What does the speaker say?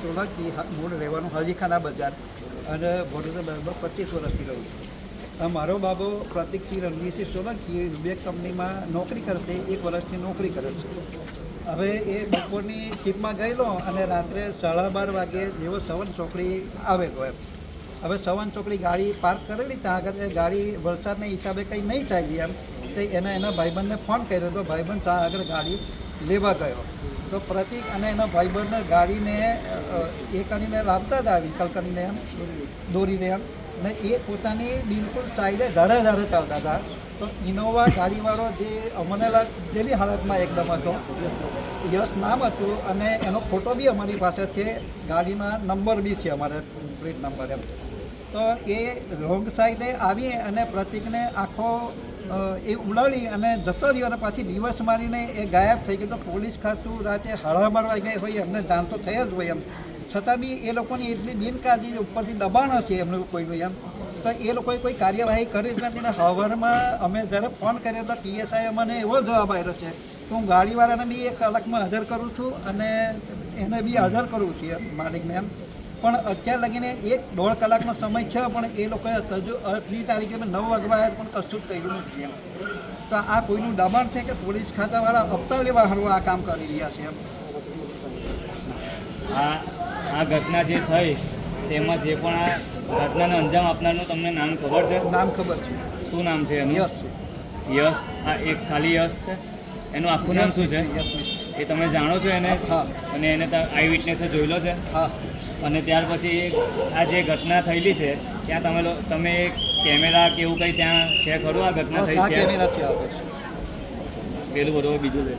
સોલંકી, મૂળ રહેવાનું હાજીખાના બજાર, અને વડોદરા બરાબર 25 વર્ષથી રહું છું. મારો બાબો પ્રતિકસિંહ રણવીરસિંહ સોલંકી વિવેક કંપનીમાં નોકરી કરે છે, 1 વર્ષથી નોકરી કરે છે. હવે એ બપોરની શિપમાં ગયેલો અને રાત્રે 12:30 વાગે જેવો સવન ચોકડી આવેલો એમ. હવે સવન ચોકડી ગાડી પાર્ક કરેલી, ત્યાં આગળ એ ગાડી વરસાદના હિસાબે કંઈ નહીં ચાલી એમ, તો એના ભાઈબંધને ફોન કર્યો તો ભાઈબંધ ત્યાં આગળ ગાડી લેવા ગયો. તો પ્રતિક અને એના ભાઈબંધ ગાડીને એ કરીને લાવતા હતા, વ્હીકલ કરીને એમ, દોરીને એમ, ને એ પોતાની બિલકુલ સાઈડે ધારે ચાલતા હતા. તો ઇનોવા ગાડીવાળો જે અમને જેની હાલતમાં એકદમ હતો, યશ નામ હતું, અને એનો ફોટો બી અમારી પાસે છે, ગાડીના નંબર બી છે અમારે, પ્લેટ નંબર એમ. તો એ રોંગ સાઈડે આવી અને પ્રતિકને આખો એ ઉડાડી અને જતો રહ્યો, અને પાછી રિવર્સ મારીને એ ગાયબ થઈ ગયો. તો પોલીસ ખાતું રાતે 12:30 વાગ્યા હોય, એમને જાણ તો થઈ જ હોય એમ, છતાં બી એ લોકોની એટલી બિનકાળજી, ઉપરથી દબાણ હશે એમનું કોઈનું એમ, તો એ લોકોએ કોઈ કાર્યવાહી કરી જ નથી. ને સવારમાં અમે જ્યારે ફોન કર્યો તો પીએસઆઈએ મને એવો જવાબ આવ્યો છે કે હું ગાડીવાળાને બી 1 કલાકમાં હાજર કરું છું અને એને બી હાજર કરું છું એમ, માલિકને એમ. પણ અત્યાર લગીને 1-1.5 કલાકનો સમય છે, પણ એ લોકોએ હજુ 8મી તારીખે 9 વાગ્યા પણ કશું જ કર્યું નથી એમ. તો આ કોઈનું દબાણ છે કે પોલીસ ખાતાવાળા હપ્તા લેવા હારું આ કામ કરી રહ્યા છે એમ. આ ઘટના જે થઈ તેમાં જે પણ આ ઘટનાને અંજામ આપનારનું તમને નામ ખબર છે? નામ ખબર છે. શું નામ છે એનું? યશ છે. યશ? આ એક ખાલી યશ છે? એનું આખું નામ શું છે? એ તમે જાણો છો એને? હા. અને એને આઈ વિટનેસે જોયેલો છે? હા. અને ત્યાર પછી આ જે ઘટના થયેલી છે ત્યાં તમે કેમેરા કે એવું કંઈ ત્યાં છે ખરું? આ ઘટના થઈ છે કેમેરા છે, પેલું બરોબર બીજું છે.